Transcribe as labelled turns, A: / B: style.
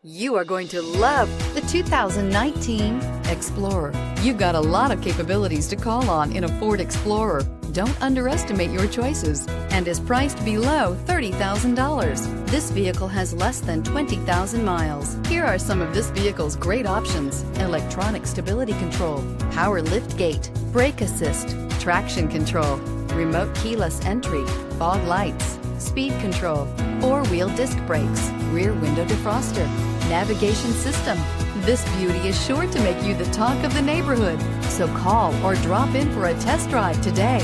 A: You are going to love the 2019 Explorer. You've got a lot of capabilities to call on in a Ford Explorer. Don't underestimate your choices and is priced below $30,000. This vehicle has less than 20,000 miles. Here are some of this vehicle's great options: electronic stability control, power liftgate, brake assist, traction control, remote keyless entry, fog lights, speed control, four-wheel disc brakes, rear window defroster, navigation system. This beauty is sure to make you the talk of the neighborhood. So call or drop in for a test drive today.